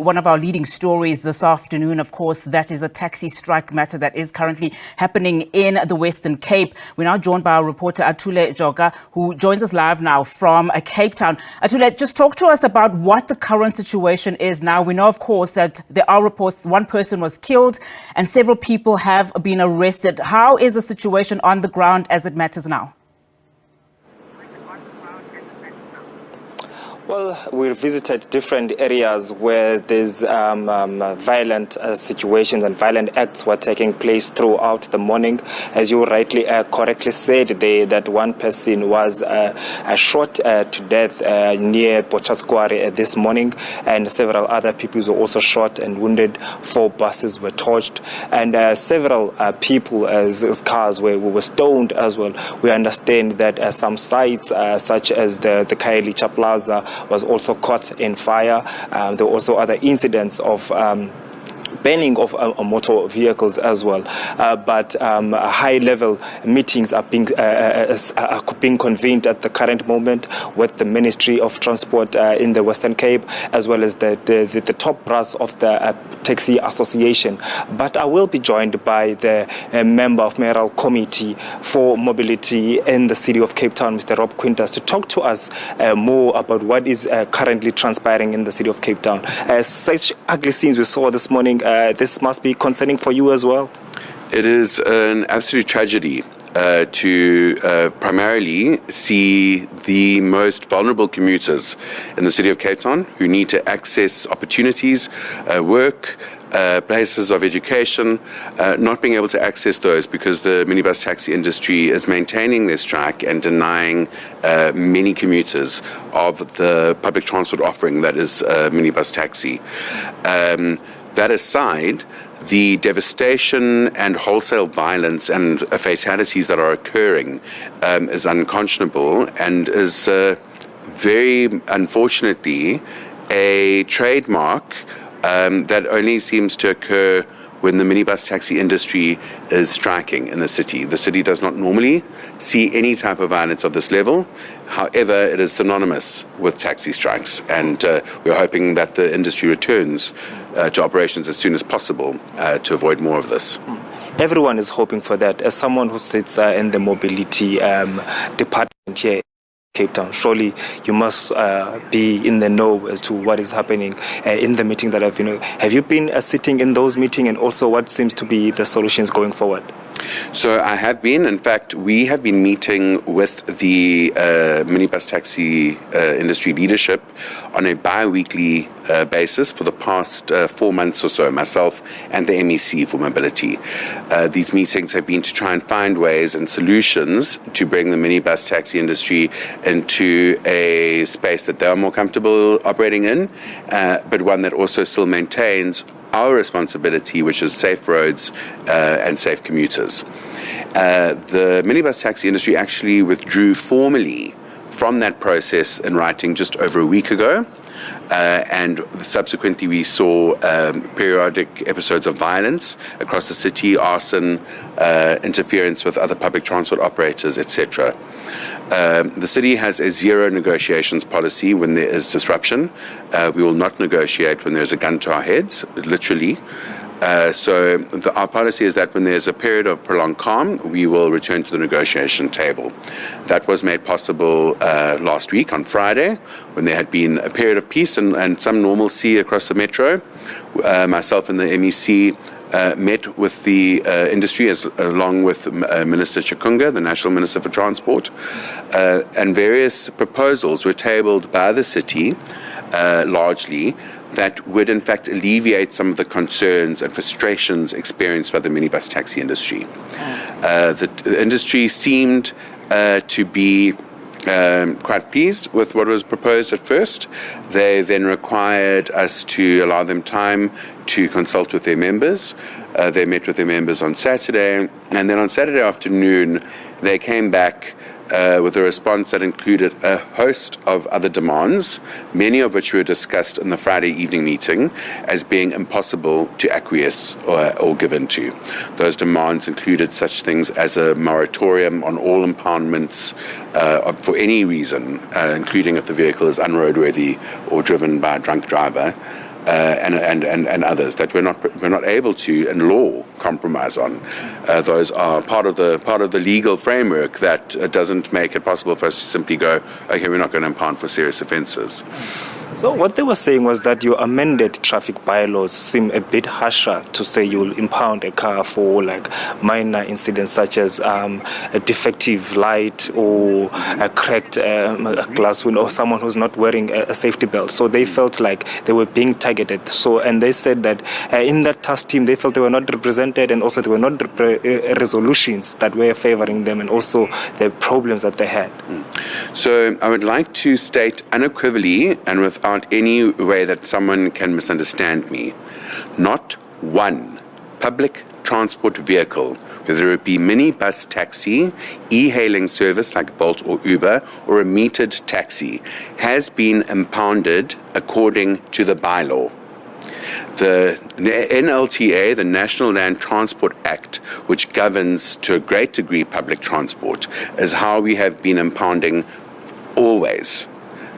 one of our leading stories this afternoon, of course, that is a taxi strike matter that is currently happening in the Western Cape. We're now joined by our reporter Atule Joka, who joins us live now from Cape Town. Atule, just talk to us about what the current situation is now. We know, of course, that there are reports one person was killed and several people have been arrested. How is the situation on the ground as it matters now? Well, we visited different areas where there's violent situations and violent acts were taking place throughout the morning. As you rightly correctly said, that one person was shot to death near Bochatskwari this morning, and several other people were also shot and wounded. 4 buses were torched, and several people's cars were stoned as well. We understand that some sites, such as the Khayelitsha Plaza, was also caught in fire. There were also other incidents of banning of motor vehicles as well. But high-level meetings are being convened at the current moment with the Ministry of Transport in the Western Cape, as well as the top brass of the Taxi Association. But I will be joined by the member of Mayoral Committee for Mobility in the City of Cape Town, Mr. Rob Quintas, to talk to us more about what is currently transpiring in the City of Cape Town. Such ugly scenes we saw this morning, this must be concerning for you as well. It is an absolute tragedy to primarily see the most vulnerable commuters in the City of Cape Town who need to access opportunities, work, places of education, not being able to access those because the minibus taxi industry is maintaining their strike and denying many commuters of the public transport offering that is minibus taxi. That aside, the devastation and wholesale violence and fatalities that are occurring is unconscionable and is very unfortunately a trademark that only seems to occur when the minibus taxi industry is striking in the city. The city does not normally see any type of violence of this level. However, it is synonymous with taxi strikes, and we're hoping that the industry returns to operations as soon as possible to avoid more of this. Everyone is hoping for that. As someone who sits in the mobility department here, Cape Town, surely you must be in the know as to what is happening in the meeting that have you been sitting in those meetings, and also what seems to be the solutions going forward? So I have been. In fact, we have been meeting with the minibus taxi industry leadership on a bi-weekly basis for the past 4 months or so, myself and the MEC for mobility. These meetings have been to try and find ways and solutions to bring the minibus taxi industry into a space that they are more comfortable operating in, but one that also still maintains our responsibility, which is safe roads and safe commuters. The minibus taxi industry actually withdrew formally from that process in writing just over a week ago. And subsequently we saw periodic episodes of violence across the city, arson, interference with other public transport operators, etc. The city has a zero negotiations policy when there is disruption. We will not negotiate when there's a gun to our heads, literally. So our policy is that when there's a period of prolonged calm, we will return to the negotiation table. That was made possible last week on Friday, when there had been a period of peace and some normalcy across the metro. Myself and the MEC met with the industry along with Minister Chikunga, the National Minister for Transport, and various proposals were tabled by the city largely that would in fact alleviate some of the concerns and frustrations experienced by the minibus taxi industry. The industry seemed to be quite pleased with what was proposed at first. They then required us to allow them time to consult with their members. They met with their members on Saturday, and then on Saturday afternoon they came back with a response that included a host of other demands, many of which were discussed in the Friday evening meeting as being impossible to acquiesce or give in to. Those demands included such things as a moratorium on all impoundments for any reason, including if the vehicle is unroadworthy or driven by a drunk driver. and others that we're not able to, in law, compromise on. Those are part of the legal framework that doesn't make it possible for us to simply go, okay, we're not going to impound for serious offences. So what they were saying was that your amended traffic bylaws seem a bit harsher to say you'll impound a car for like minor incidents such as a defective light or a cracked glass window or someone who's not wearing a safety belt. So they felt like they were being targeted. So, and they said that in that task team, they felt they were not represented, and also there were not resolutions that were favoring them, and also the problems that they had. So I would like to state unequivocally and without any way that someone can misunderstand me, not one public transport vehicle, whether it be minibus taxi, e-hailing service like Bolt or Uber, or a metered taxi, has been impounded according to the bylaw. The NLTA, the National Land Transport Act, which governs to a great degree public transport, is how we have been impounding always.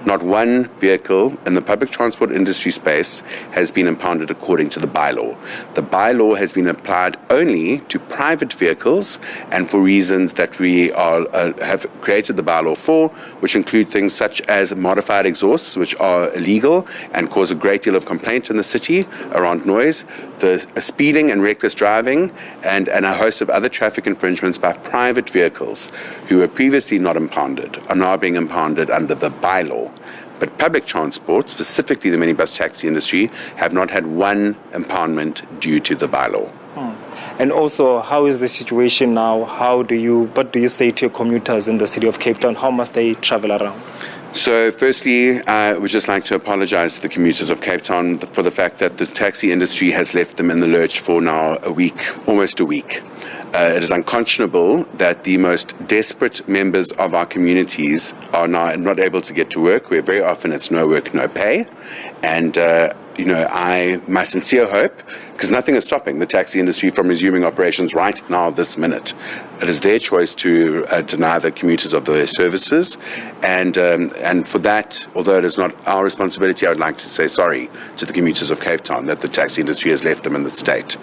Not one vehicle in the public transport industry space has been impounded according to the bylaw. The bylaw has been applied only to private vehicles and for reasons that we have created the bylaw for, which include things such as modified exhausts, which are illegal and cause a great deal of complaint in the city around noise, the speeding and reckless driving, and a host of other traffic infringements by private vehicles who were previously not impounded are now being impounded under the bylaw. But public transport, specifically the minibus taxi industry, have not had one impoundment due to the bylaw. And also, how is the situation now? What do you say to your commuters in the city of Cape Town? How must they travel around? So firstly, I would just like to apologize to the commuters of Cape Town for the fact that the taxi industry has left them in the lurch for now almost a week. It is unconscionable that the most desperate members of our communities are now not able to get to work, where very often it's no work, no pay. And my sincere hope, because nothing is stopping the taxi industry from resuming operations right now, this minute. It is their choice to deny the commuters of their services. And for that, although it is not our responsibility, I would like to say sorry to the commuters of Cape Town that the taxi industry has left them in the state.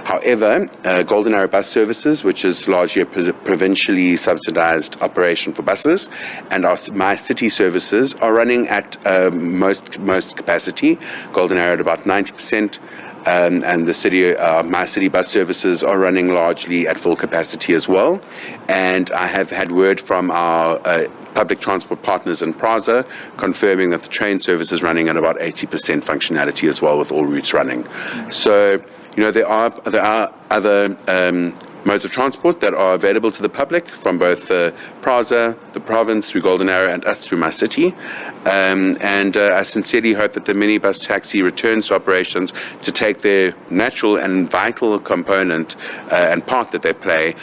However, Golden Arrow Bus Services, which is largely a provincially subsidized operation for buses, and my city services are running at most capacity. Golden Arrow at about 90%. And the city, my city bus services are running largely at full capacity as well. And I have had word from our public transport partners in Praza confirming that the train service is running at about 80% functionality as well, with all routes running. So, there are other modes of transport that are available to the public from both Praza, the province, through Golden Arrow, and us through my city. And I sincerely hope that the minibus taxi returns to operations to take their natural and vital component and part that they play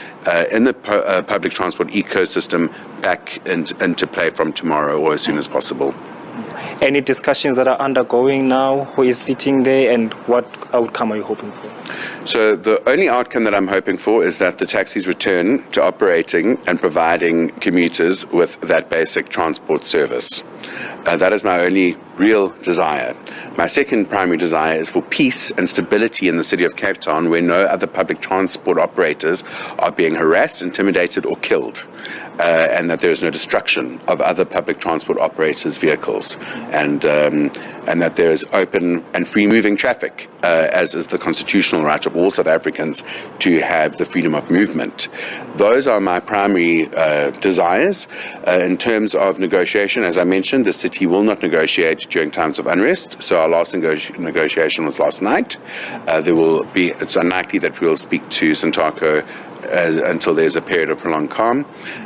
in the public transport ecosystem back into play from tomorrow or as soon as possible. Any discussions that are undergoing now? Who is sitting there, and what outcome are you hoping for? So the only outcome that I'm hoping for is that the taxis return to operating and providing commuters with that basic transport service. That is my only real desire. My second primary desire is for peace and stability in the city of Cape Town, where no other public transport operators are being harassed, intimidated, or killed. And that there is no destruction of other public transport operators' vehicles, and that there is open and free moving traffic, as is the constitutional right of all South Africans to have the freedom of movement. Those are my primary desires. In terms of negotiation, as I mentioned, the city will not negotiate during times of unrest. So our last negotiation was last night. It's unlikely that we'll speak to SANTACO until there's a period of prolonged calm.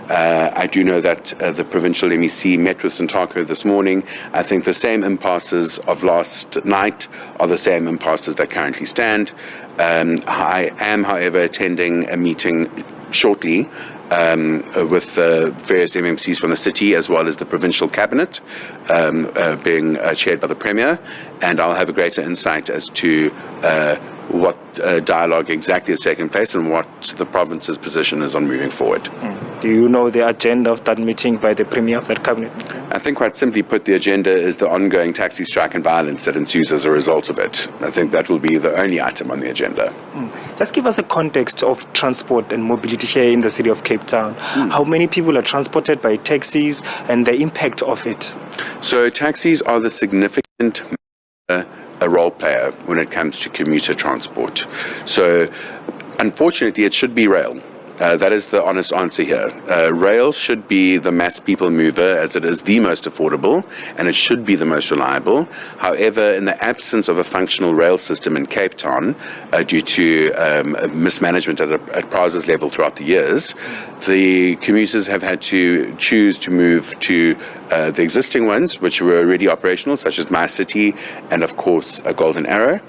I do know that the provincial MEC met with SANTACO this morning. I think the same impasses of last night are the same impasses that currently stand. I am, however, attending a meeting shortly with various MMCs from the city as well as the provincial cabinet being chaired by the Premier, and I'll have a greater insight as to what dialogue exactly is taking place and what the province's position is on moving forward. Do you know the agenda of that meeting by the Premier of that cabinet? I think quite simply put, the agenda is the ongoing taxi strike and violence that ensues as a result of it. I think that will be the only item on the agenda. Just give us a context of transport and mobility here in the city of Cape Town. How many people are transported by taxis and the impact of it? So taxis are the significant a role player when it comes to commuter transport. So unfortunately, it should be rail. That is the honest answer here. Rail should be the mass people mover, as it is the most affordable, and it should be the most reliable. However, in the absence of a functional rail system in Cape Town, due to mismanagement at PRASA's level throughout the years, the commuters have had to choose to move to the existing ones, which were already operational, such as MyCity and, of course, a Golden Arrow.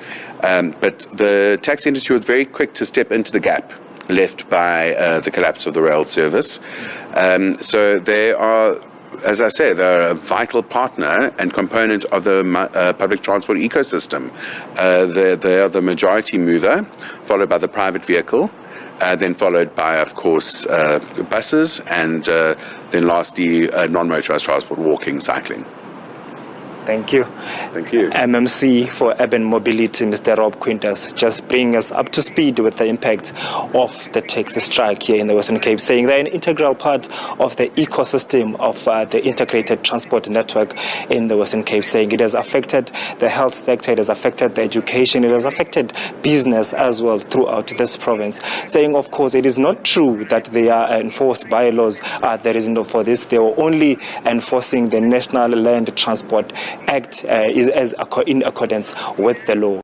But the taxi industry was very quick to step into the gap left by the collapse of the rail service. So they are, as I say, they're a vital partner and component of the public transport ecosystem. They are the majority mover, followed by the private vehicle, then followed by, of course, buses, and then lastly, non-motorized transport, walking, cycling. Thank you. Thank you. MMC for Urban Mobility, Mr. Rob Quintas, just bringing us up to speed with the impact of the taxi strike here in the Western Cape, saying they're an integral part of the ecosystem of the integrated transport network in the Western Cape, saying it has affected the health sector, it has affected the education, it has affected business as well throughout this province, saying, of course, it is not true that they are enforced bylaws. There is no for this. They were only enforcing the National Land Transport Act is in accordance with the law.